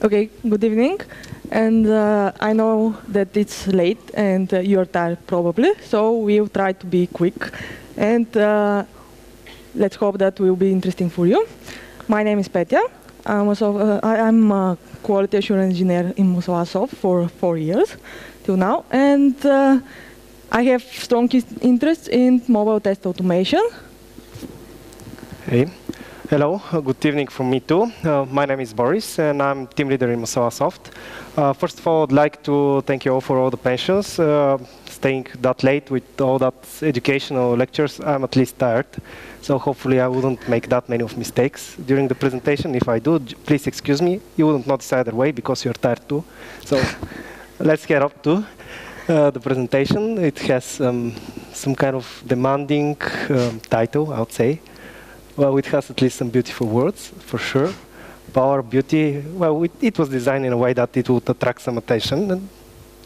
Okay, good evening. And I know that it's late and you're tired probably, so we'll try to be quick. And let's hope that will be interesting for you. My name is Petya. I'm a quality assurance engineer in Microsoft for 4 years till now. And I have strong interest in mobile test automation. Hey. Hello, good evening from me too. My name is Boris and I'm team leader in Microsoft. First of all, I'd like to thank you all for all the patience. Staying that late with all that educational lectures, I'm at least tired. So hopefully I wouldn't make that many of mistakes during the presentation. If I do, please excuse me. You wouldn't notice either way because you're tired too. So let's get up to the presentation. It has some kind of demanding title, I would say. Well, it has at least some beautiful words, for sure. Power, beauty, well, it was designed in a way that it would attract some attention. And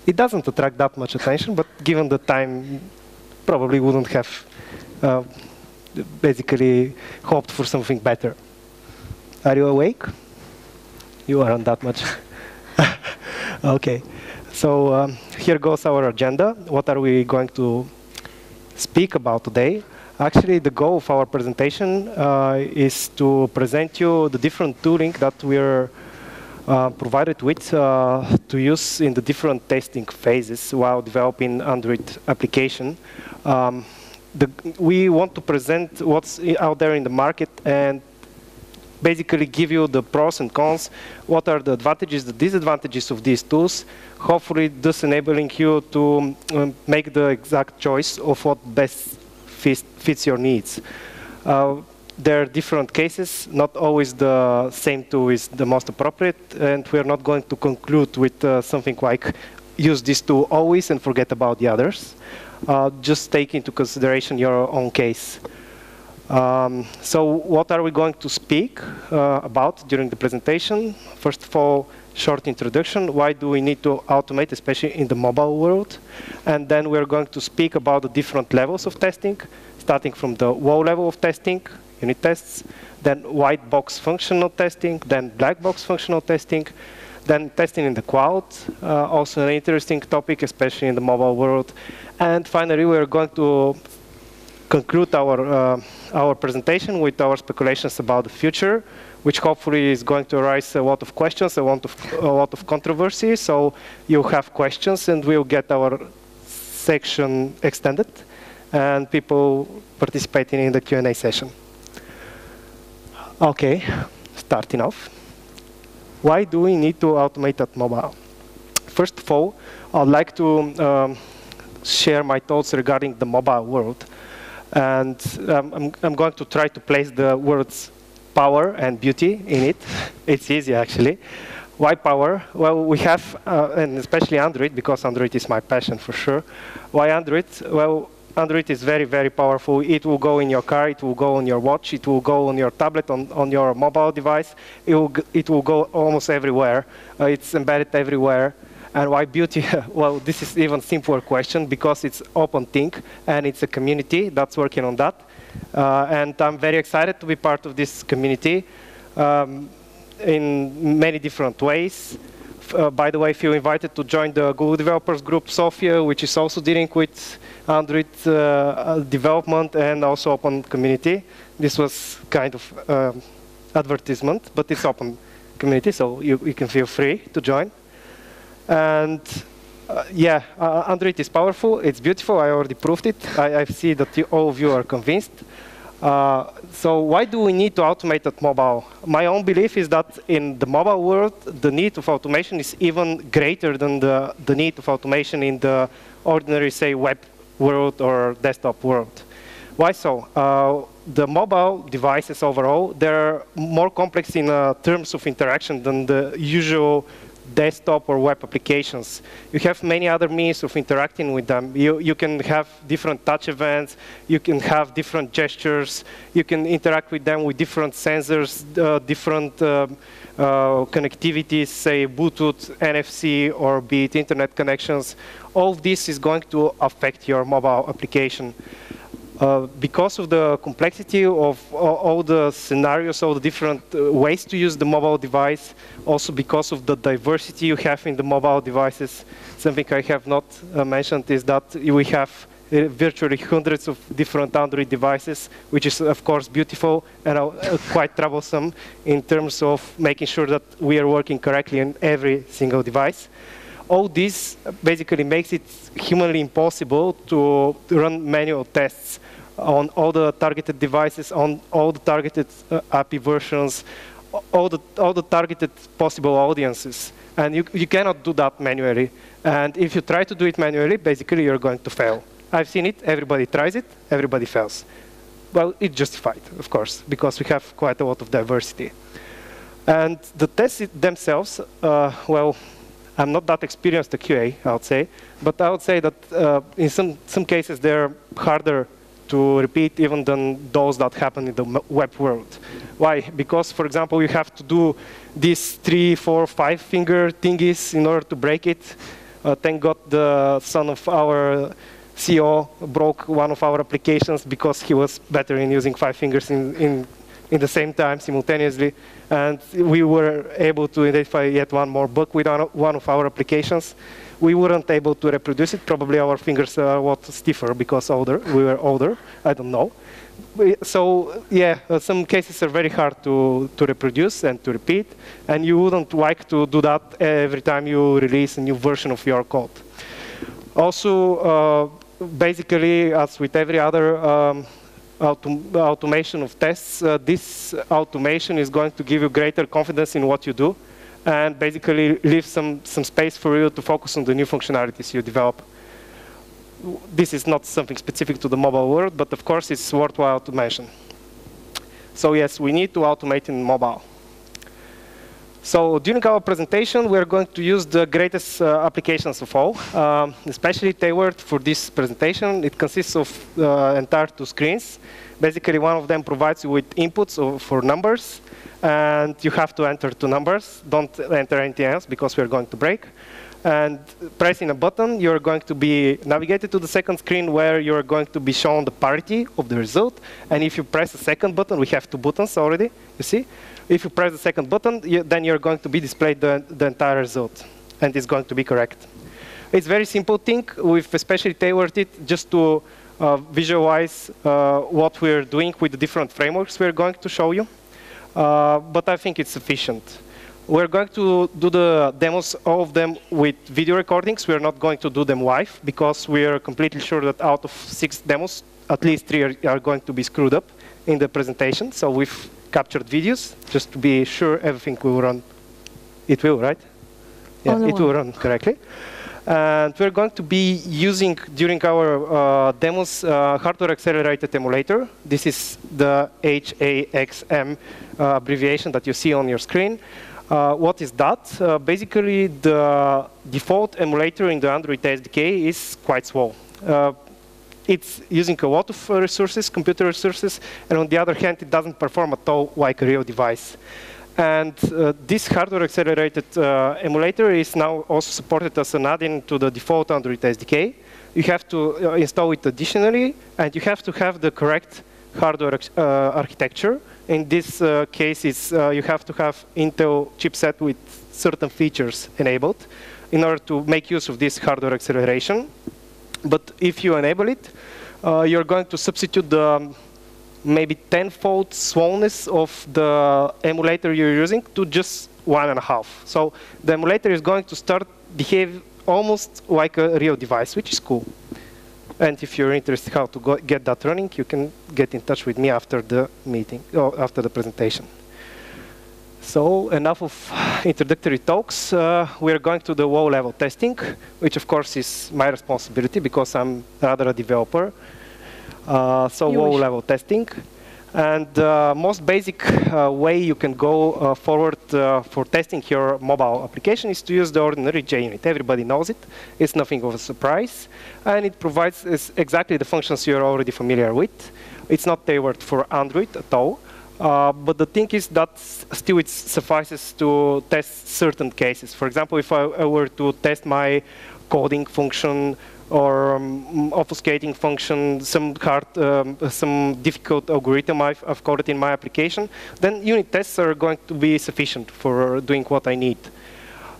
it doesn't attract that much attention, but given the time, probably wouldn't have basically hoped for something better. Are you awake? You aren't that much. Okay, so here goes our agenda. What are we going to speak about today? Actually, the goal of our presentation is to present you the different tooling that we're provided with to use in the different testing phases while developing Android application. We want to present what's out there in the market and basically give you the pros and cons, what are the advantages, the disadvantages of these tools, hopefully thus enabling you to make the exact choice of what best fits your needs. There are different cases, not always the same tool is the most appropriate, and we're not going to conclude with something like use this tool always and forget about the others. Just take into consideration your own case. So what are we going to speak about during the presentation? First of all, short introduction. Why do we need to automate, especially in the mobile world? And then we're going to speak about the different levels of testing, starting from the low level of testing, unit tests, then white box functional testing, then black box functional testing, then testing in the cloud, also an interesting topic, especially in the mobile world. And finally, we're going to conclude our presentation with our speculations about the future, which hopefully is going to arise a lot of questions, a lot of controversy. So you'll have questions, and we'll get our section extended, and people participating in the Q&A session. Okay, starting off. Why do we need to automate at mobile? First of all, I'd like to share my thoughts regarding the mobile world. And I'm going to try to place the words power and beauty in it. It's easy, actually. Why power? Well, we have, and especially Android, because Android is my passion for sure. Why Android? Well, Android is very, very powerful. It will go in your car, it will go on your watch, it will go on your tablet, on your mobile device. It will go almost everywhere. It's embedded everywhere. And why beauty? Well, this is even simpler question because it's open thing and it's a community that's working on that. And I'm very excited to be part of this community in many different ways. By the way, if you're invited to join the Google Developers Group Sofia, which is also dealing with Android development and also open community. This was kind of advertisement, but it's open community, so you can feel free to join. And yeah, Android is powerful, it's beautiful, I already proved it. I see that all of you are convinced. So why do we need to automate at mobile? My own belief is that in the mobile world, the need of automation is even greater than the need of automation in the ordinary, say, web world or desktop world. Why so? The mobile devices overall, they're more complex in terms of interaction than the usual desktop or web applications. You have many other means of interacting with them. You can have different touch events, you can have different gestures, you can interact with them with different sensors, different connectivities, say Bluetooth, NFC, or be it internet connections. All of this is going to affect your mobile application. Because of the complexity of all the scenarios, all the different ways to use the mobile device, also because of the diversity you have in the mobile devices, something I have not mentioned is that we have virtually hundreds of different Android devices, which is of course beautiful and quite troublesome in terms of making sure that we are working correctly on every single device. All this basically makes it humanly impossible to run manual tests on all the targeted devices, on all the targeted API versions, all the targeted possible audiences. And you cannot do that manually. And if you try to do it manually, basically you're going to fail. I've seen it, everybody tries it, everybody fails. Well, it's justified, of course, because we have quite a lot of diversity. And the tests themselves, well, I'm not that experienced a QA, I would say, but I would say that in some cases they're harder to repeat even than those that happen in the web world. Why? Because, for example, you have to do these 3, 4, 5 finger thingies in order to break it. Thank God the son of our CEO broke one of our applications because he was better in using 5 fingers in the same time, simultaneously. And we were able to identify yet one more bug with one of our applications. We weren't able to reproduce it. Probably our fingers are a lot stiffer because we were older. I don't know. So yeah, some cases are very hard to reproduce and to repeat. And you wouldn't like to do that every time you release a new version of your code. Also, basically, as with every other automation of tests, this automation is going to give you greater confidence in what you do and basically leave some space for you to focus on the new functionalities you develop. This is not something specific to the mobile world, but of course it's worthwhile to mention. So yes, we need to automate in mobile. So during our presentation, we're going to use the greatest applications of all, especially tailored for this presentation. It consists of entire 2 screens. Basically, one of them provides you with inputs for numbers, and you have to enter 2 numbers. Don't enter anything else because we're going to break. And pressing a button, you're going to be navigated to the second screen where you're going to be shown the parity of the result. And if you press the second button, we have 2 buttons already, you see? If you press the second button, then you're going to be displayed the entire result, and it's going to be correct. It's a very simple thing. We've especially tailored it just to visualize what we're doing with the different frameworks we're going to show you. But I think it's sufficient. We're going to do the demos, all of them with video recordings. We're not going to do them live because we are completely sure that out of 6 demos, at least 3 are going to be screwed up in the presentation. So we've captured videos just to be sure everything will run. It will, right? Yeah, it will run correctly. And we're going to be using, during our demos, hardware accelerated emulator. This is the HAXM abbreviation that you see on your screen. What is that? Basically, the default emulator in the Android SDK is quite slow. It's using a lot of resources, computer resources, and on the other hand, it doesn't perform at all like a real device. And this hardware-accelerated emulator is now also supported as an add-in to the default Android SDK. You have to install it additionally, and you have to have the correct hardware architecture. In this case, you have to have Intel chipset with certain features enabled in order to make use of this hardware acceleration. But if you enable it, you're going to substitute the maybe 10-fold slowness of the emulator you're using to just 1.5. So the emulator is going to start behave almost like a real device, which is cool. And if you're interested how to get that running, you can get in touch with me after the meeting, or after the presentation. So enough of introductory talks. We're going to the low-level testing, which of course is my responsibility because I'm rather a developer. So low-level testing. And the most basic way you can go forward for testing your mobile application is to use the ordinary JUnit. Everybody knows it. It's nothing of a surprise. And it provides exactly the functions you're already familiar with. It's not tailored for Android at all. But the thing is that still it suffices to test certain cases. For example, if I were to test my coding function or obfuscating function, some hard, some difficult algorithm I've coded in my application, then unit tests are going to be sufficient for doing what I need.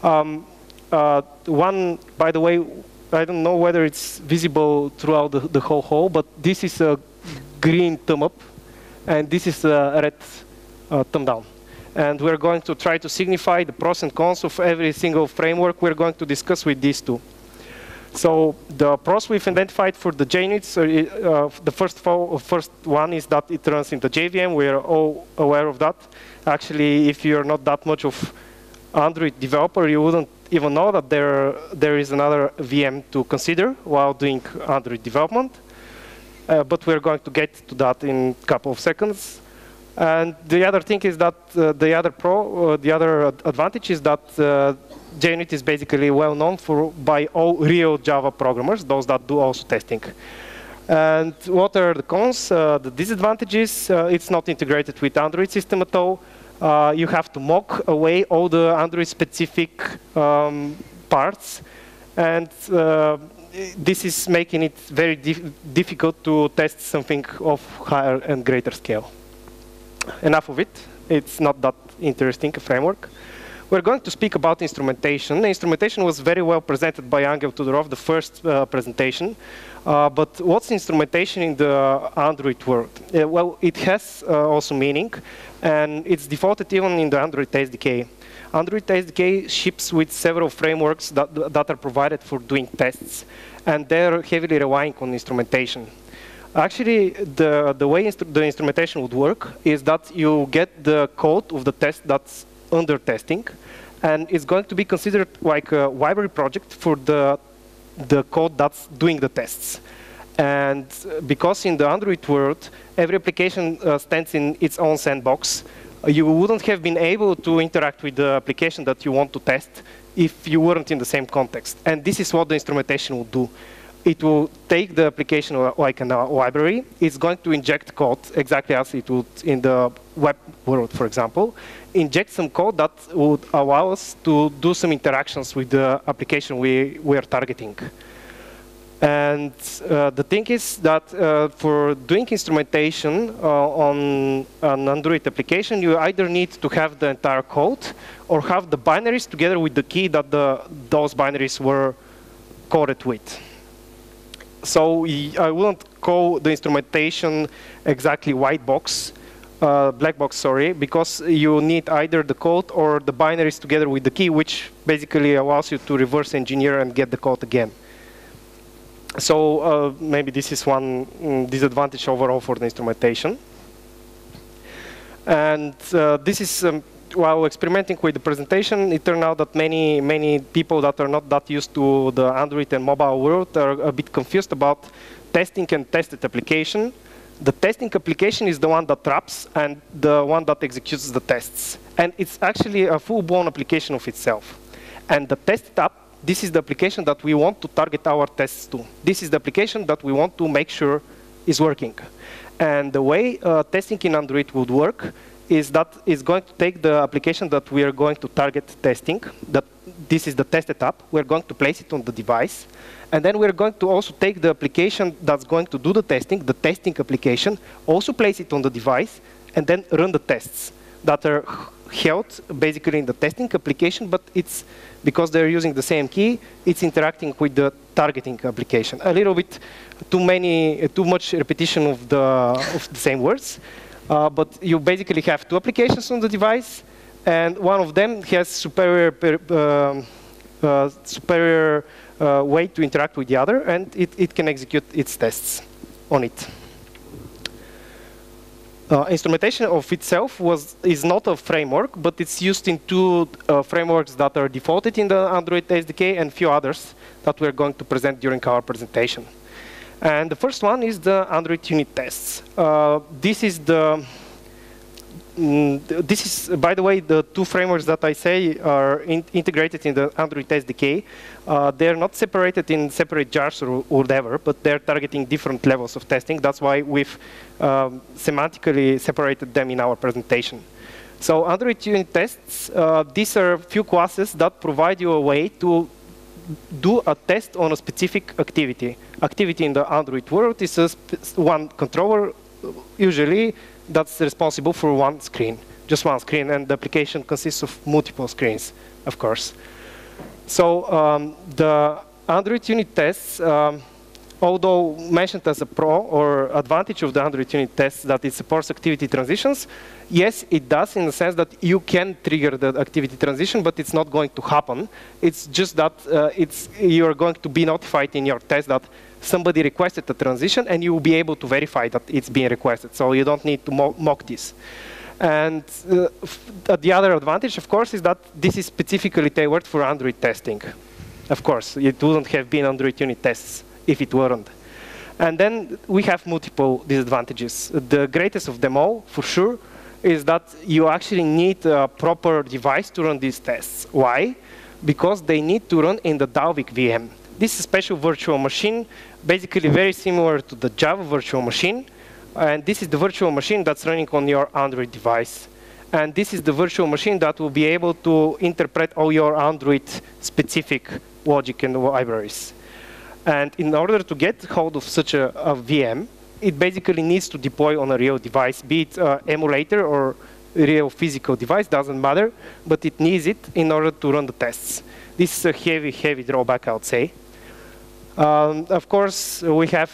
One, by the way, I don't know whether it's visible throughout the whole hall, but this is a green thumb up, and this is a red thumb down. And we're going to try to signify the pros and cons of every single framework we're going to discuss with these two. So the pros we've identified for the JUnits, the first one is that it runs in the JVM. We are all aware of that. Actually, if you're not that much of Android developer, you wouldn't even know that there is another VM to consider while doing Android development. But we're going to get to that in a couple of seconds. And the other thing is that the other advantage is that JUnit is basically well known by all real Java programmers, those that do also testing. And what are the cons? The disadvantages, it's not integrated with Android system at all. You have to mock away all the Android-specific parts. And this is making it very difficult to test something of higher and greater scale. Enough of it. It's not that interesting a framework. We're going to speak about instrumentation. The instrumentation was very well presented by Angel Tudorov, the first presentation. But what's instrumentation in the Android world? Well, it has also meaning, and it's defaulted even in the Android SDK. Android SDK ships with several frameworks that are provided for doing tests, and they're heavily relying on instrumentation. Actually, the way the instrumentation would work is that you get the code of the test that's under testing, and it's going to be considered like a library project for the code that's doing the tests. And because in the Android world, every application stands in its own sandbox, you wouldn't have been able to interact with the application that you want to test if you weren't in the same context. And this is what the instrumentation will do. It will take the application like a library. It's going to inject code exactly as it would in the web world, for example. Inject some code that would allow us to do some interactions with the application we are targeting. And the thing is that for doing instrumentation on an Android application, you either need to have the entire code or have the binaries together with the key that those binaries were coded with. So I wouldn't call the instrumentation exactly white box, black box, sorry, because you need either the code or the binaries together with the key, which basically allows you to reverse engineer and get the code again. So maybe this is one disadvantage overall for the instrumentation. And this is, while experimenting with the presentation, it turned out that many people that are not that used to the Android and mobile world are a bit confused about testing and tested application. The testing application is the one that traps and the one that executes the tests. And it's actually a full-blown application of itself. And the tested app, this is the application that we want to target our tests to. This is the application that we want to make sure is working. And the way testing in Android would work is that it's going to take the application that we are going to target testing, that this is the tested app, we're going to place it on the device, and then we're going to also take the application that's going to do the testing application, also place it on the device, and then run the tests that are held basically in the testing application, but it's because they're using the same key, it's interacting with the targeting application. A little bit too much repetition of the same words. But you basically have two applications on the device, and one of them has superior way to interact with the other, and it can execute its tests on it. Instrumentation of itself is not a framework, but it's used in two frameworks that are defaulted in the Android SDK and few others that we're going to present during our presentation. And the first one is the Android unit tests. This is, by the way, the two frameworks that I say are integrated in the Android SDK. They're not separated in separate jars or whatever, but they're targeting different levels of testing. That's why we've semantically separated them in our presentation. So Android unit tests, these are few classes that provide you a way to do a test on a specific activity. Activity in the Android world is one controller, usually that's responsible for one screen, just one screen, and the application consists of multiple screens, of course. So the Android unit tests, although mentioned as a pro or advantage of the Android unit tests that it supports activity transitions, yes, it does in the sense that you can trigger the activity transition, but it's not going to happen. It's just that you're going to be notified in your test that somebody requested a transition, and you will be able to verify that it's being requested. So you don't need to mock this. And the other advantage, of course, is that this is specifically tailored for Android testing. Of course, it wouldn't have been Android unit tests if it weren't. And then we have multiple disadvantages. The greatest of them all, for sure, is that you actually need a proper device to run these tests. Why? Because they need to run in the Dalvik VM. This is a special virtual machine, basically very similar to the Java virtual machine. And this is the virtual machine that's running on your Android device. And this is the virtual machine that will be able to interpret all your Android-specific logic and libraries. And in order to get hold of such a VM, it basically needs to deploy on a real device, be it an emulator or real physical device, doesn't matter, but it needs it in order to run the tests. This is a heavy, heavy drawback, I would say. Of course, we have,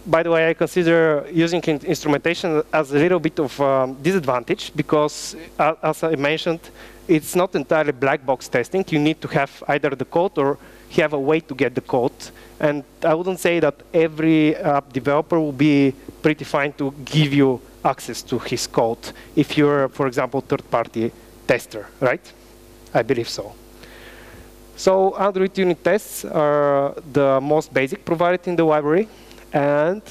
by the way, I consider using instrumentation as a little bit of disadvantage because, as I mentioned, it's not entirely black box testing. You need to have either the code or have a way to get the code. And I wouldn't say that every app developer will be pretty fine to give you access to his code if you're, for example, third-party tester, right? I believe so. So Android unit tests are the most basic provided in the library. And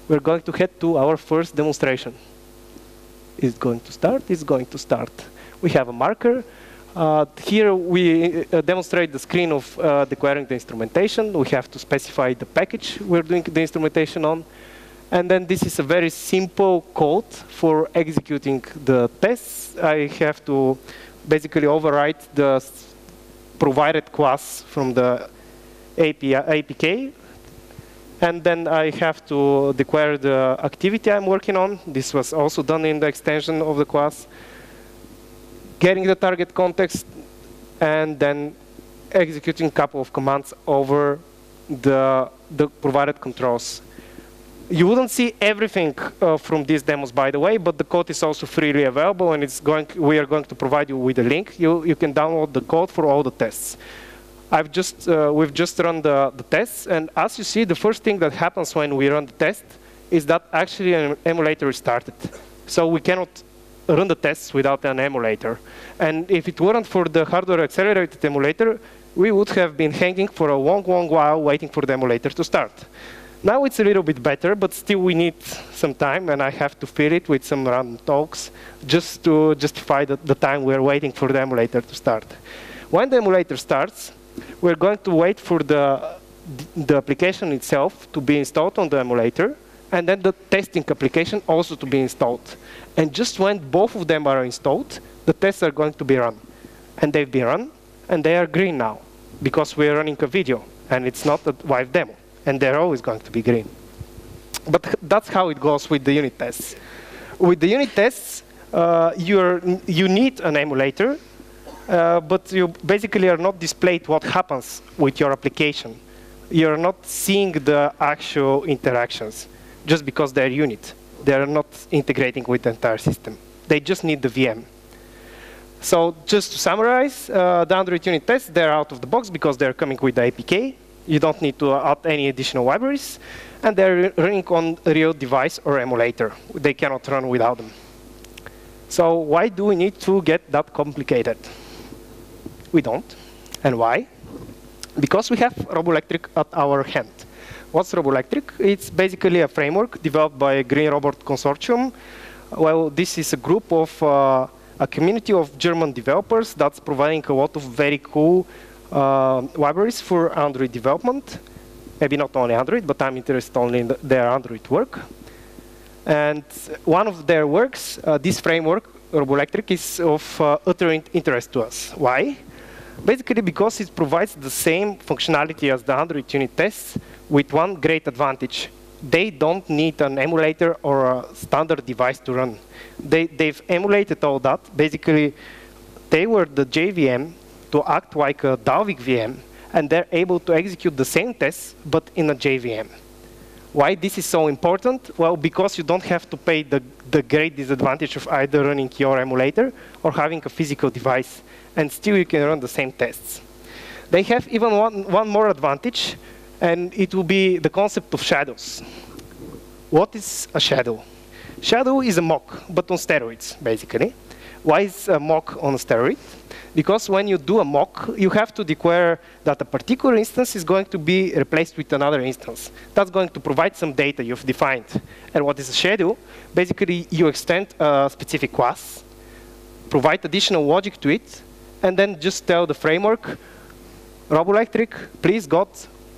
we're going to head to our first demonstration. Is it going to start? It's going to start. We have a marker. Here we demonstrate the screen of declaring the instrumentation. We have to specify the package we're doing the instrumentation on. And then this is a very simple code for executing the tests. I have to basically overwrite the provided class from the APK. And then I have to declare the activity I'm working on. This was also done in the extension of the class. Getting the target context, and then executing a couple of commands over the provided controls. You wouldn't see everything from these demos, by the way, but the code is also freely available, and we are going to provide you with a link. You can download the code for all the tests. We've just run the tests, and as you see, the first thing that happens when we run the test is that actually an emulator is started. So we cannot run the tests without an emulator. And if it weren't for the hardware accelerated emulator, we would have been hanging for a long, long while waiting for the emulator to start. Now it's a little bit better, but still we need some time, and I have to fill it with some random talks just to justify the time we're waiting for the emulator to start. When the emulator starts, we're going to wait for the application itself to be installed on the emulator, and then the testing application also to be installed. And just when both of them are installed, the tests are going to be run. And they've been run, and they are green now, because we're running a video, and it's not a live demo. And they're always going to be green. But that's how it goes with the unit tests. With the unit tests, you need an emulator, but you basically are not displayed what happens with your application. You're not seeing the actual interactions just because they're unit. They're not integrating with the entire system. They just need the VM. So just to summarize, the Android unit tests, they're out of the box because they're coming with the APK. You don't need to add any additional libraries. And they're running on a real device or emulator. They cannot run without them. So why do we need to get that complicated? We don't. And why? Because we have Robolectric at our hand. What's Robolectric? It's basically a framework developed by Green Robot Consortium. Well, this is a group of a community of German developers that's providing a lot of very cool libraries for Android development. Maybe not only Android, but I'm interested only in their Android work. And one of their works, this framework, Robolectric, is of utter interest to us. Why? Basically, because it provides the same functionality as the Android unit tests with one great advantage. They don't need an emulator or a standard device to run. They've emulated all that. Basically, they were the JVM to act like a Dalvik VM, and they're able to execute the same tests, but in a JVM. Why this is so important? Well, because you don't have to pay the great disadvantage of either running your emulator or having a physical device, and still you can run the same tests. They have even one more advantage, and it will be the concept of shadows. What is a shadow? Shadow is a mock, but on steroids, basically. Why is a mock on a steroid? Because when you do a mock, you have to declare that a particular instance is going to be replaced with another instance. That's going to provide some data you've defined. And what is a shadow? Basically, you extend a specific class, provide additional logic to it, and then just tell the framework, Robolectric, please God,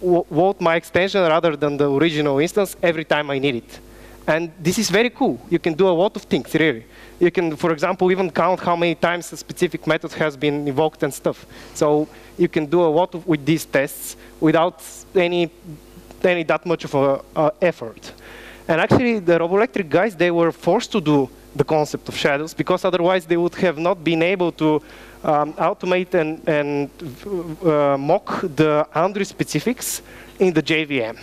vote my extension rather than the original instance every time I need it. And this is very cool. You can do a lot of things, really. You can, for example, even count how many times a specific method has been invoked and stuff. So you can do a lot with these tests without any that much of a effort. And actually, the Robolectric guys, they were forced to do the concept of shadows, because otherwise they would have not been able to automate and mock the Android specifics in the JVM.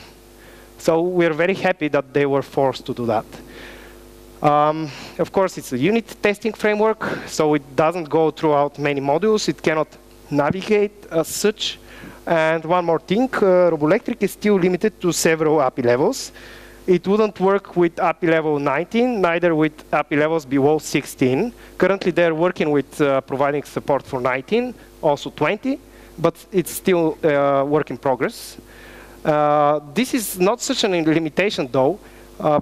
So we're very happy that they were forced to do that. Of course, it's a unit testing framework, so it doesn't go throughout many modules. It cannot navigate as such. And one more thing, Robolectric is still limited to several API levels. It wouldn't work with API level 19, neither with API levels below 16. Currently, they're working with providing support for 19, also 20, but it's still work in progress. This is not such a limitation, though,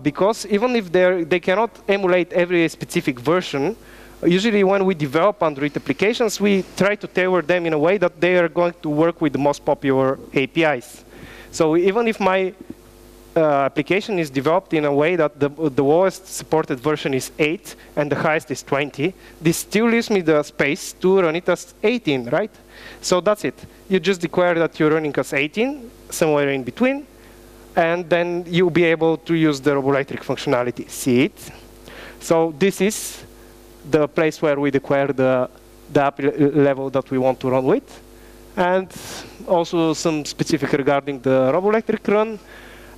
because even if they cannot emulate every specific version, usually when we develop Android applications, we try to tailor them in a way that they are going to work with the most popular APIs. So even if my application is developed in a way that the lowest supported version is 8 and the highest is 20, this still leaves me the space to run it as 18, right? So that's it. You just declare that you're running as 18, somewhere in between, and then you'll be able to use the Robolectric functionality. See it? So this is the place where we declare the API level that we want to run with, and also some specific regarding the Robolectric run.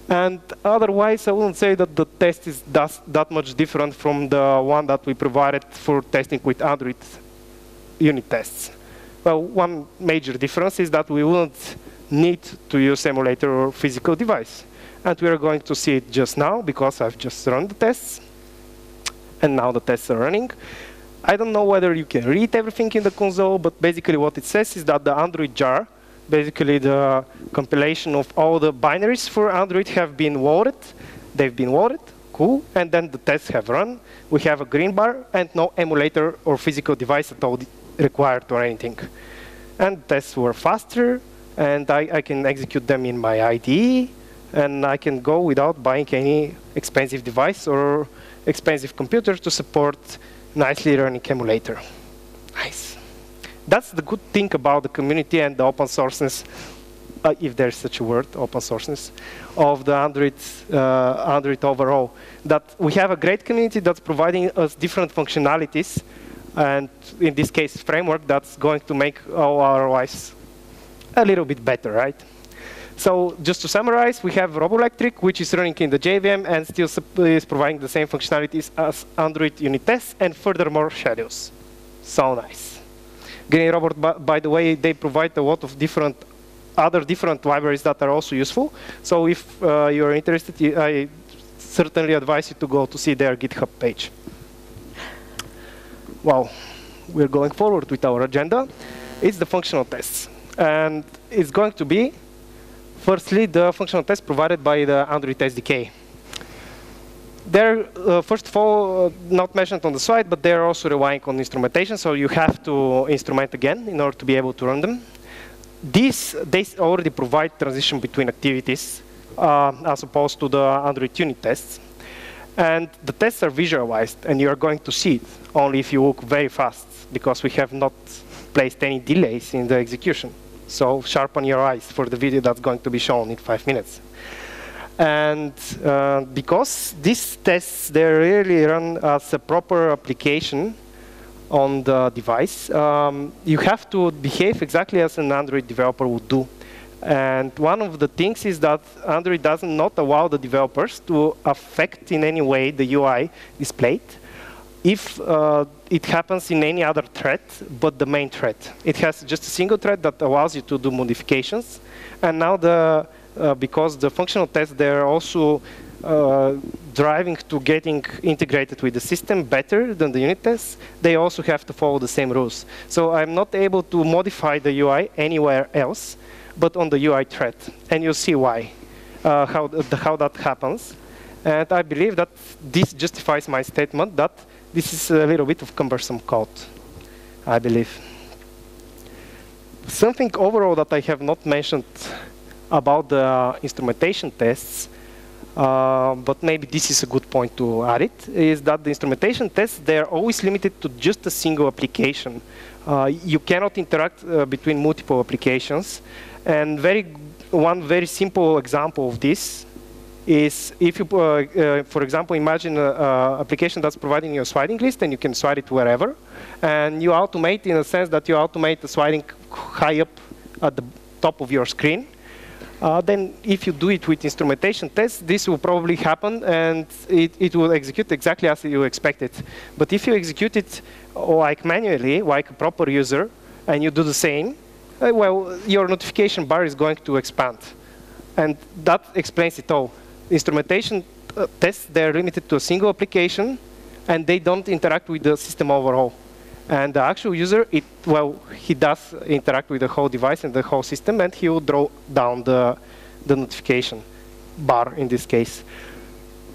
And otherwise, I wouldn't say that the test is that much different from the one that we provided for testing with Android unit tests. Well, one major difference is that we wouldn't need to use emulator or physical device. And we are going to see it just now, because I've just run the tests. And now the tests are running. I don't know whether you can read everything in the console, but basically what it says is that the Android jar, basically the compilation of all the binaries for Android, have been loaded. They've been loaded, cool. And then the tests have run. We have a green bar and no emulator or physical device at all required or anything. And tests were faster, and I can execute them in my IDE, and I can go without buying any expensive device or expensive computer to support nicely running emulator. Nice. That's the good thing about the community and the open sourceness, if there's such a word, open sourceness, of the Android overall. That we have a great community that's providing us different functionalities, and in this case, framework that's going to make all our lives a little bit better, right? So just to summarize, we have Robolectric, which is running in the JVM and still is providing the same functionalities as Android unit tests, and furthermore, shadows. So nice. Green Robot, by the way, they provide a lot of other different libraries that are also useful. So if you're interested, I certainly advise you to go to see their GitHub page. Well, we're going forward with our agenda. It's the functional tests. And it's going to be, firstly, the functional tests provided by the Android SDK. They're, first of all, not mentioned on the slide, but they're also relying on instrumentation, so you have to instrument again in order to be able to run them. They already provide transition between activities, as opposed to the Android unit tests. And the tests are visualized, and you are going to see it only if you look very fast, because we have not placed any delays in the execution. So sharpen your eyes for the video that's going to be shown in 5 minutes. And because these tests, they really run as a proper application on the device, you have to behave exactly as an Android developer would do. And one of the things is that Android does not allow the developers to affect in any way the UI displayed if it happens in any other thread but the main thread. It has just a single thread that allows you to do modifications. And now because the functional tests, they're also driving to getting integrated with the system better than the unit tests, they also have to follow the same rules. So I'm not able to modify the UI anywhere else but on the UI thread. And you'll see why, how that happens. And I believe that this justifies my statement that this is a little bit of cumbersome code, I believe. Something overall that I have not mentioned about the instrumentation tests, but maybe this is a good point to add it, is that the instrumentation tests, they're always limited to just a single application. You cannot interact between multiple applications. And one very simple example of this is if you, for example, imagine an application that's providing you a sliding list and you can slide it wherever. And you automate in a sense that you automate the sliding high up at the top of your screen. Then if you do it with instrumentation tests, this will probably happen and it will execute exactly as you expect it. But if you execute it like manually, like a proper user, and you do the same, well, your notification bar is going to expand. And that explains it all. Instrumentation tests, they're limited to a single application, and they don't interact with the system overall. And the actual user, he does interact with the whole device and the whole system, and he will draw down the notification bar in this case.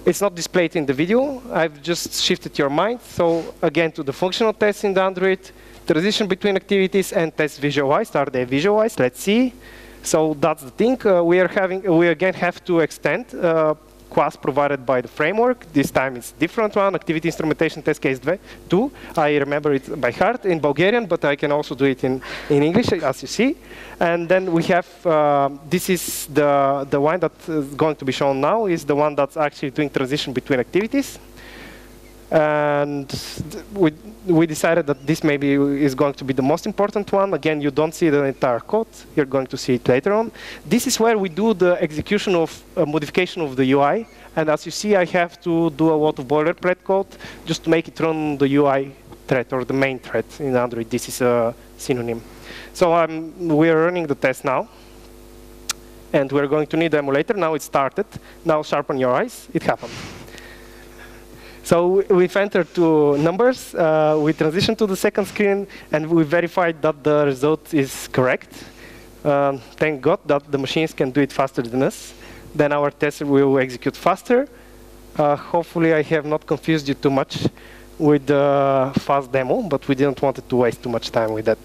It's not displayed in the video. I've just shifted your mind. So again, to the functional tests in the Android, transition between activities and tests visualized. Are they visualized? Let's see. So that's the thing. We again have to extend class provided by the framework. This time it's different one, activity instrumentation test case 2. I remember it by heart in Bulgarian, but I can also do it in English, as you see. And then we have, this is the one that is going to be shown now, is the one that's actually doing transition between activities. And we decided that this maybe is going to be the most important one. Again, you don't see the entire code. You're going to see it later on. This is where we do the execution of modification of the UI. And as you see, I have to do a lot of boilerplate code just to make it run the UI thread or the main thread in Android. This is a synonym. So we're running the test now. And we're going to need the emulator. Now it started. Now sharpen your eyes. It happened. So we've entered two numbers, we transitioned to the second screen, and we verified that the result is correct. Thank God that the machines can do it faster than us. Then our test will execute faster. Hopefully I have not confused you too much with the fast demo, but we didn't want to waste too much time with that.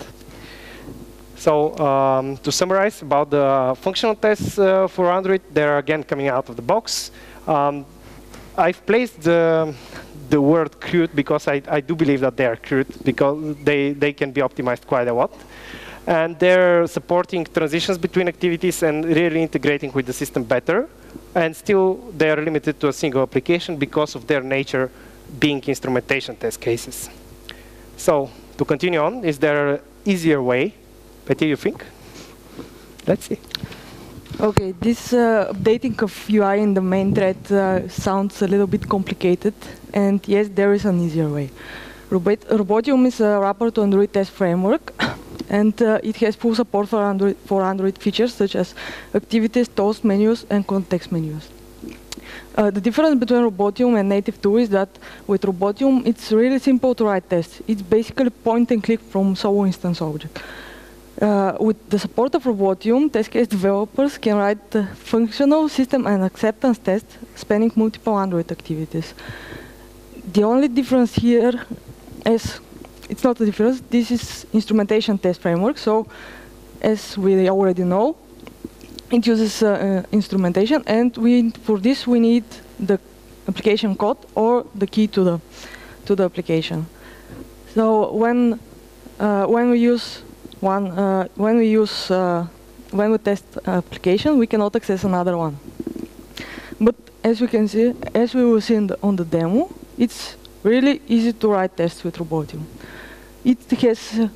So to summarize about the functional tests for Android, they're again coming out of the box. I've placed the word crude because I do believe that they are crude because they can be optimized quite a lot. And they're supporting transitions between activities and really integrating with the system better. And still, they are limited to a single application because of their nature being instrumentation test cases. So to continue on, is there an easier way? Petya, you think? Let's see. Okay, this updating of UI in the main thread sounds a little bit complicated, and yes, there is an easier way. Robotium is a wrapper to Android test framework, and it has full support for Android features such as activities, toast menus, and context menus. The difference between Robotium and native 2 is that with Robotium, it's really simple to write tests. It's basically point and click from solo instance object. With the support of Robotium, test case developers can write functional system and acceptance tests spanning multiple Android activities. The only difference here is, it's not a difference, this is instrumentation test framework, so as we already know, it uses instrumentation, and for this we need the application code or the key to the application. So when when we test application, we cannot access another one. But as we can see, as we will see on the demo, it's really easy to write tests with Robotium. It has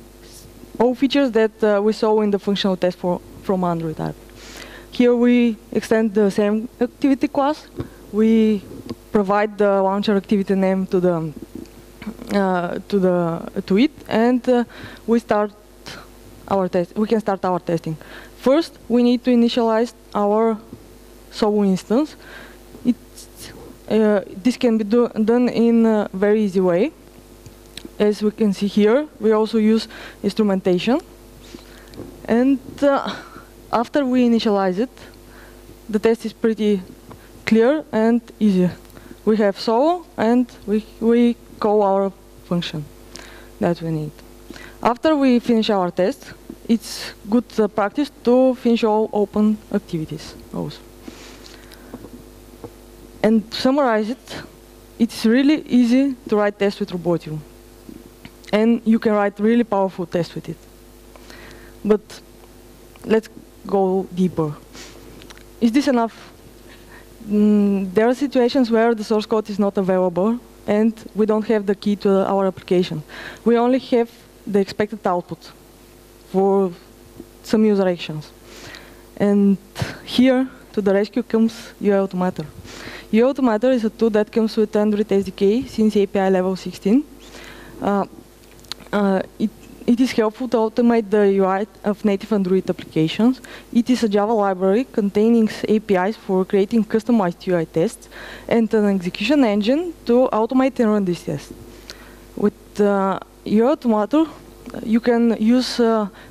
all features that we saw in the functional test from Android app. Here we extend the same activity class. We provide the launcher activity name to it, and we start our test. We can start our testing. First, we need to initialize our SOA instance. This can be done in a very easy way. As we can see here, we also use instrumentation. And after we initialize it, the test is pretty clear and easy. We have SOA, and we call our function that we need. After we finish our test, it's good practice to finish all open activities also. And to summarize it, it's really easy to write tests with Robotium. And you can write really powerful tests with it. But let's go deeper. Is this enough? There are situations where the source code is not available and we don't have the key to our application. We only have the expected output for some user actions. And here, to the rescue comes UIAutomator. UIAutomator is a tool that comes with Android SDK since API level 16. It is helpful to automate the UI of native Android applications. It is a Java library containing APIs for creating customized UI tests and an execution engine to automate and run these tests. With UIAutomator, you can use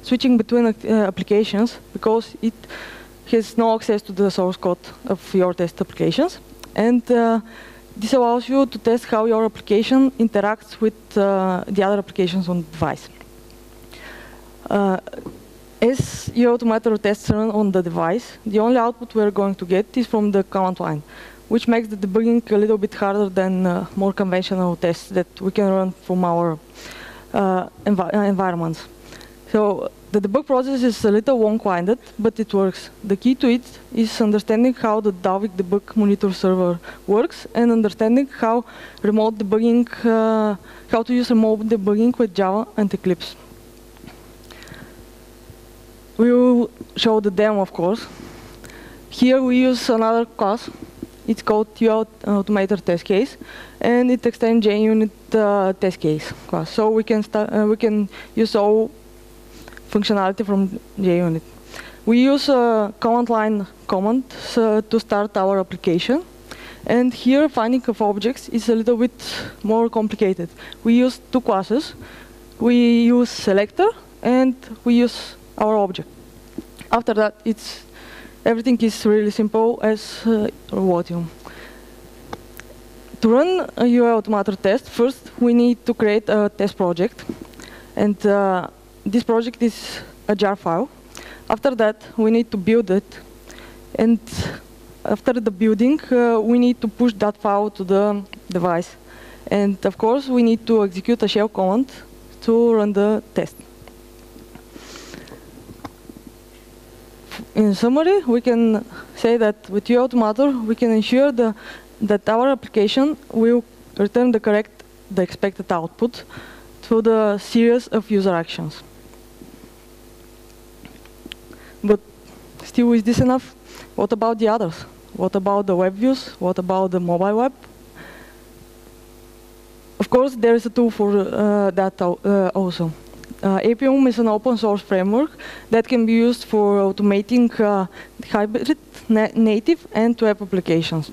switching between applications because it has no access to the source code of your test applications. And this allows you to test how your application interacts with the other applications on the device. As UIAutomator tests run on the device, the only output we're going to get is from the command line, which makes the debugging a little bit harder than more conventional tests that we can run from our environments. So the debug process is a little long-winded, but it works. The key to it is understanding how the Dalvik debug monitor server works and understanding how remote debugging, how to use remote debugging with Java and Eclipse. We will show the demo, of course. Here we use another class. It's called UIAutomator test case, and it extends JUnit test case class. So we can use all functionality from JUnit. We use command line commands to start our application. And here, finding of objects is a little bit more complicated. We use two classes. We use selector, and we use our object. After that, everything is really simple as Robotium. To run a UIAutomator test, first we need to create a test project. And this project is a jar file. After that, we need to build it. And after the building, we need to push that file to the device. And of course, we need to execute a shell command to run the test. In summary, we can say that with UIAutomator, we can ensure that our application will return the expected output to the series of user actions. But still, is this enough? What about the others? What about the web views? What about the mobile web? Of course, there is a tool for that also. Appium is an open source framework that can be used for automating hybrid, native, and web applications.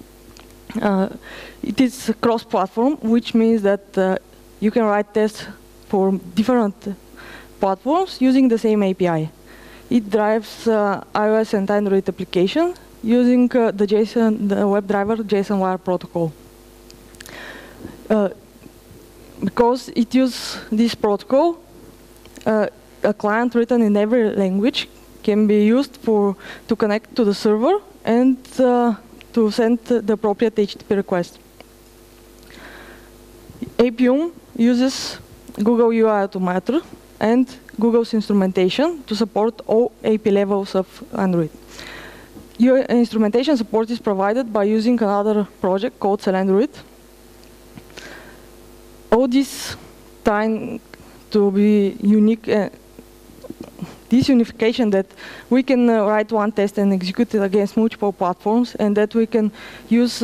It is cross-platform, which means that you can write tests for different platforms using the same API. It drives iOS and Android applications using the WebDriver JSON wire protocol. Because it uses this protocol, a client written in every language can be used to connect to the server and to send the appropriate HTTP request. Appium uses Google UIAutomator and Google's Instrumentation to support all AP levels of Android. Your instrumentation support is provided by using another project called Cell Android. All this trying to be unique, this unification that we can write one test and execute it against multiple platforms, and that we can use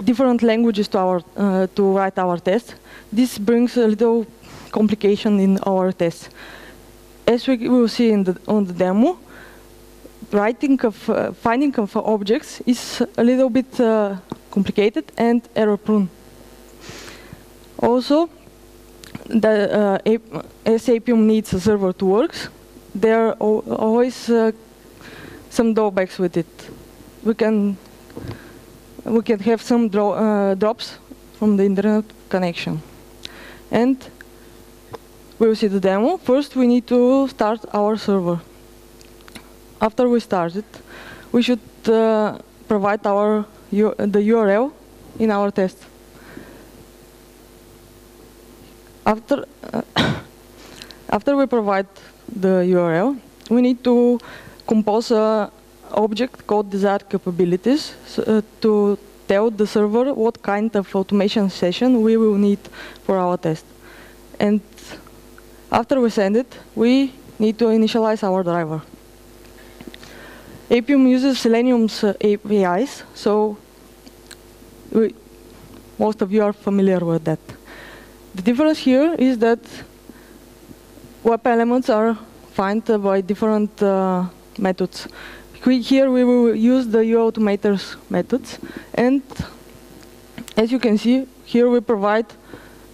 different languages to write our test. This brings a little complication in our tests. As we will see on the demo, finding of objects is a little bit complicated and error-prone. Also, as Appium needs a server to work, there are always some drawbacks with it. We can have some drops from the internet connection. And we'll see the demo. First, we need to start our server. After we start it, we should provide the URL in our test. After we provide the URL, we need to compose an object called desired capabilities to tell the server what kind of automation session we will need for our test. And after we send it, we need to initialize our driver. Appium uses Selenium's APIs, so most of you are familiar with that. The difference here is that web elements are found by different methods. Here we will use the UIAutomator's methods, and as you can see, here we provide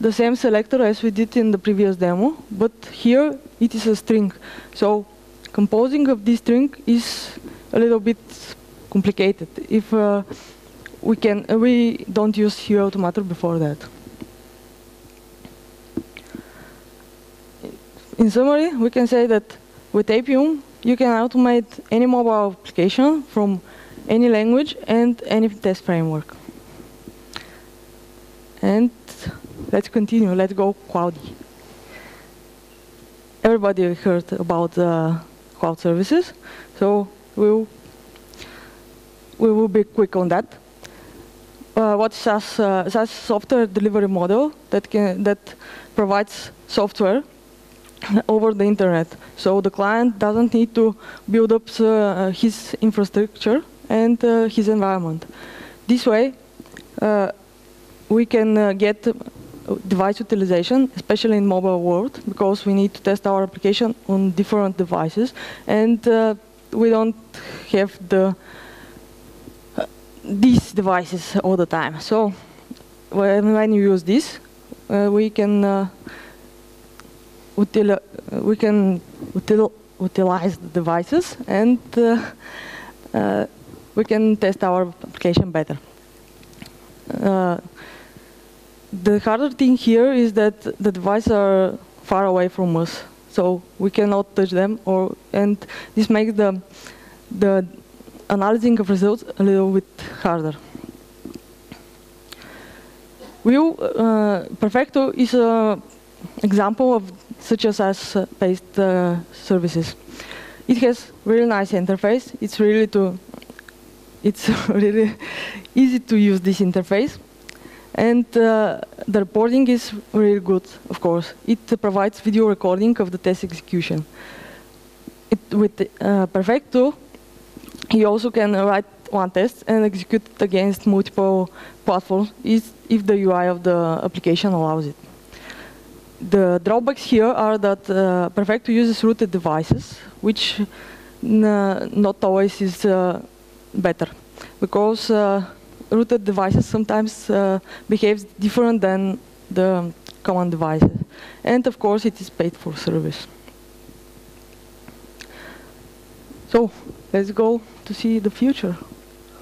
the same selector as we did in the previous demo, but here it is a string. So composing of this string is a little bit complicated if we don't use UIAutomator before that. In summary, we can say that with Appium, you can automate any mobile application from any language and any test framework. And let's continue. Let's go cloudy. Everybody heard about cloud services, so we will be quick on that. What's SaaS software delivery model that provides software over the internet. So the client doesn't need to build up his infrastructure and his environment. This way, we can get device utilization, especially in mobile world, because we need to test our application on different devices, and we don't have these devices all the time. So when you use this, we can utilize the devices, and we can test our application better. The harder thing here is that the devices are far away from us, so we cannot touch them, and this makes the analyzing of results a little bit harder. Perfecto is an example of such a SaaS-based services. It has really nice interface. It's really easy to use this interface, and the reporting is really good. Of course, it provides video recording of the test execution. With Perfecto, you also can write one test and execute it against multiple platforms if the UI of the application allows it. The drawbacks here are that Perfecto uses rooted devices, which not always is better, because rooted devices sometimes behave different than the common devices. And of course, it is paid for service. So let's go to see the future.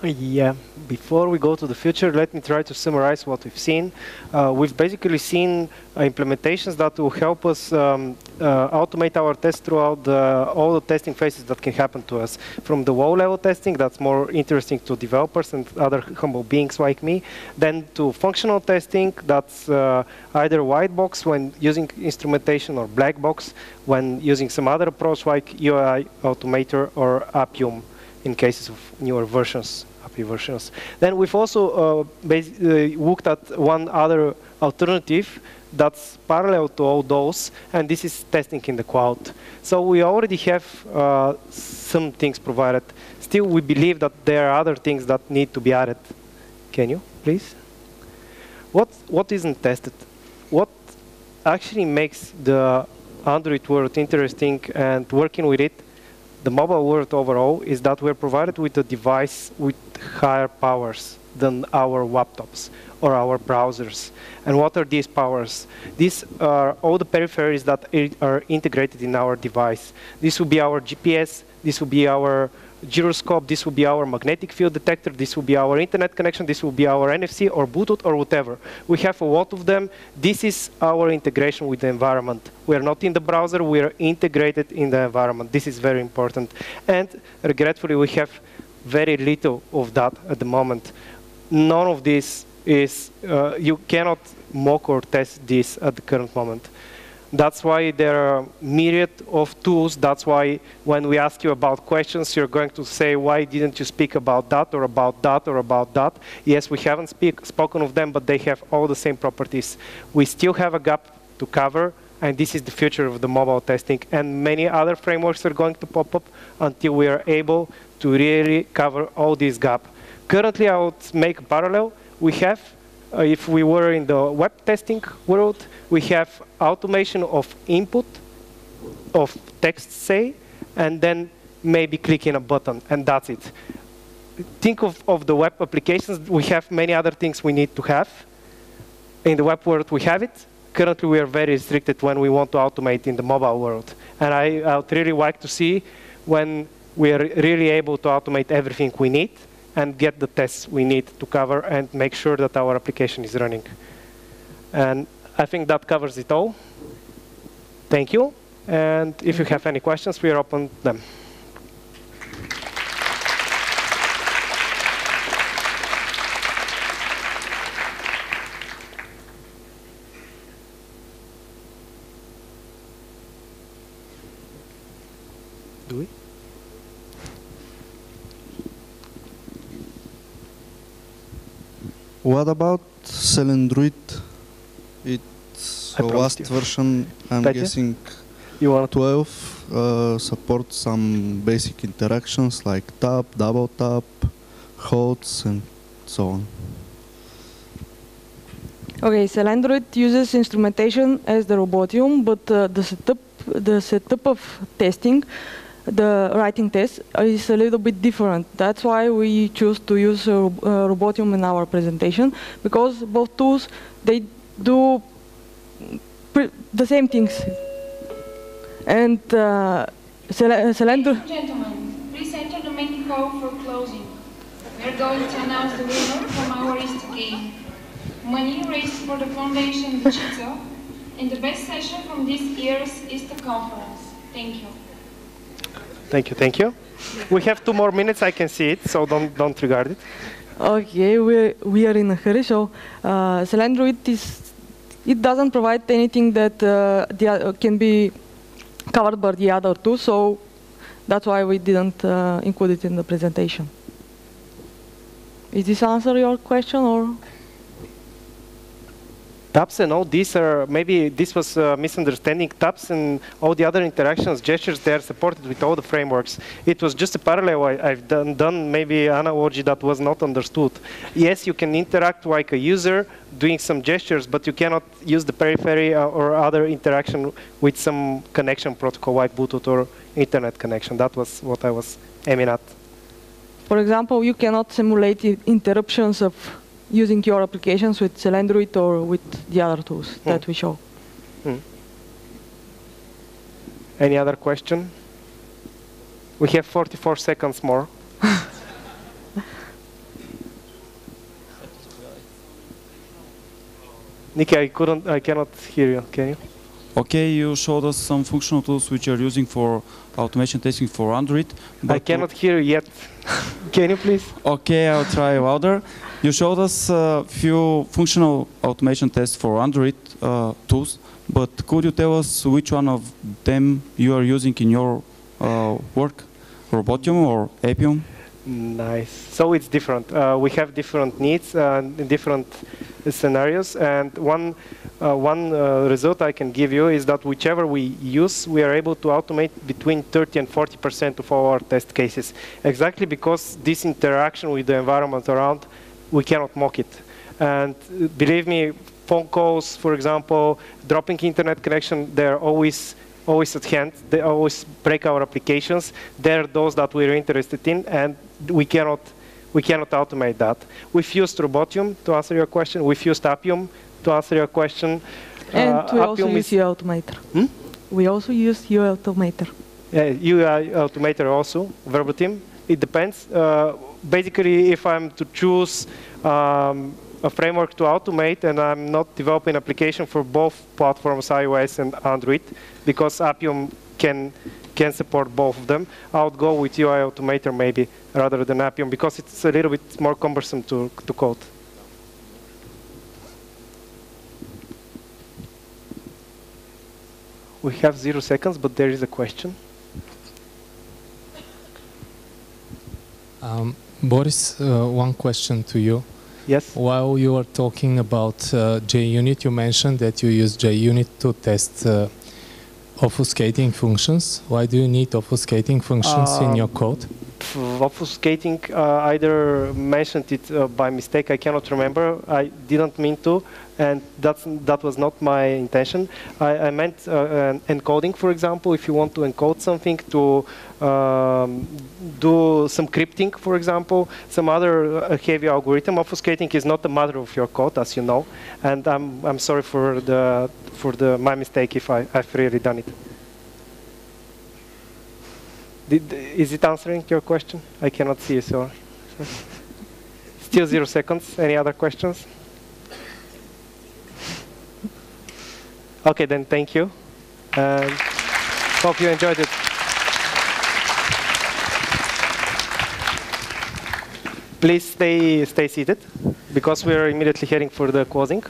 Yeah, before we go to the future, let me try to summarize what we've seen. We've basically seen implementations that will help us automate our tests throughout all the testing phases that can happen to us. From the low-level testing, that's more interesting to developers and other humble beings like me, then to functional testing, that's either white box when using instrumentation or black box when using some other approach like UIAutomator or Appium in cases of newer versions, Appium versions. Then we've also looked at one other alternative that's parallel to all those, and this is testing in the cloud. So we already have some things provided. Still, we believe that there are other things that need to be added. Can you, please? What isn't tested? What actually makes the Android world interesting and working with it, the mobile world overall, is that we're provided with a device with higher powers than our laptops or our browsers. And what are these powers? These are all the peripheries that are integrated in our device. This will be our GPS, this will be our gyroscope, this will be our magnetic field detector, this will be our internet connection, this will be our NFC or Bluetooth or whatever. We have a lot of them. This is our integration with the environment. We are not in the browser, we are integrated in the environment. This is very important. And regretfully, we have very little of that at the moment. None of this is, you cannot mock or test this at the current moment. That's why there are myriad of tools. That's why when we ask you about questions, you're going to say, why didn't you speak about that or about that or about that? Yes, we haven't spoken of them, but they have all the same properties. We still have a gap to cover, and this is the future of the mobile testing. And many other frameworks are going to pop up until we are able to really cover all this gap. Currently, I would make a parallel. We have, if we were in the web testing world, we have automation of input of text, say, and then maybe clicking a button, and that's it. Think of the web applications. We have many other things we need to have. In the web world, we have it. Currently, we are very restricted when we want to automate in the mobile world. And I would really like to see when we are really able to automate everything we need and get the tests we need to cover and make sure that our application is running. And I think that covers it all. Thank you. And if you have any questions, we are open to them. Do we? What about Selendroid? It's the last version, I'm Petya? guessing You want 12 supports some basic interactions like tap, double tap, holds, and so on. Okay, Selendroid uses instrumentation as the Robotium, but the setup of testing, the writing test, is a little bit different. That's why we choose to use Robotium in our presentation, because both tools, they do the same things. And Selendroid... Ladies and gentlemen, please enter the main hall for closing. We are going to announce the winner from our ISTA game. Money raised for the Foundation Digital in the best session from this year's ISTA conference. Thank you. Thank you, thank you. We have 2 more minutes, I can see it, so don't regard it. Okay, we are in a hurry, so Selendroid it doesn't provide anything that can be covered by the other two, so that's why we didn't include it in the presentation. Is this answer your question, or? Taps and all these are, maybe this was a misunderstanding. Taps and all the other interactions, gestures, they are supported with all the frameworks. It was just a parallel. I've done maybe analogy that was not understood. Yes, you can interact like a user doing some gestures, but you cannot use the periphery or other interaction with some connection protocol like Bluetooth or internet connection. That was what I was aiming at. For example, you cannot simulate interruptions of using your applications with Selendroid or with the other tools that we show. Any other question? We have 44 seconds more. Nikki, I cannot hear you. Can you? Okay, you showed us some functional tools which you're using for automation testing for Android. I cannot hear you yet. Can you please? Okay, I'll try louder. You showed us a few functional automation tests for Android tools, but could you tell us which one of them you are using in your work? Robotium or Appium? Nice. So it's different. We have different needs and different scenarios, and one result I can give you is that whichever we use, we are able to automate between 30 and 40% of our test cases. Exactly because this interaction with the environment around, we cannot mock it. And believe me, phone calls, for example, dropping internet connection, they're always at hand. They always break our applications. They're those that we're interested in, and we cannot automate that. We've used Robotium to answer your question. We've used Appium to answer your question. And we also use UIAutomator. We also use UIAutomator. UIAutomator also, Verbatim. It depends. Basically, if I'm to choose a framework to automate, and I'm not developing an application for both platforms, iOS and Android, because Appium can support both of them, I would go with UIAutomator maybe rather than Appium, because it's a little bit more cumbersome to code. We have 0 seconds, but there is a question. Boris, one question to you. Yes. While you were talking about JUnit, you mentioned that you use JUnit to test obfuscating functions. Why do you need obfuscating functions in your code? Obfuscating, I either mentioned it by mistake, I cannot remember. I didn't mean to, and that was not my intention. I meant encoding, for example, if you want to encode something to do some crypting, for example, some other heavy algorithm. Obfuscating is not a matter of your code, as you know, and I'm sorry for my mistake if I've really done it. Is it answering your question? I cannot see you, so. Still 0 seconds. Any other questions? Okay, then thank you. And hope you enjoyed it. Please stay seated, because we are immediately heading for the closing.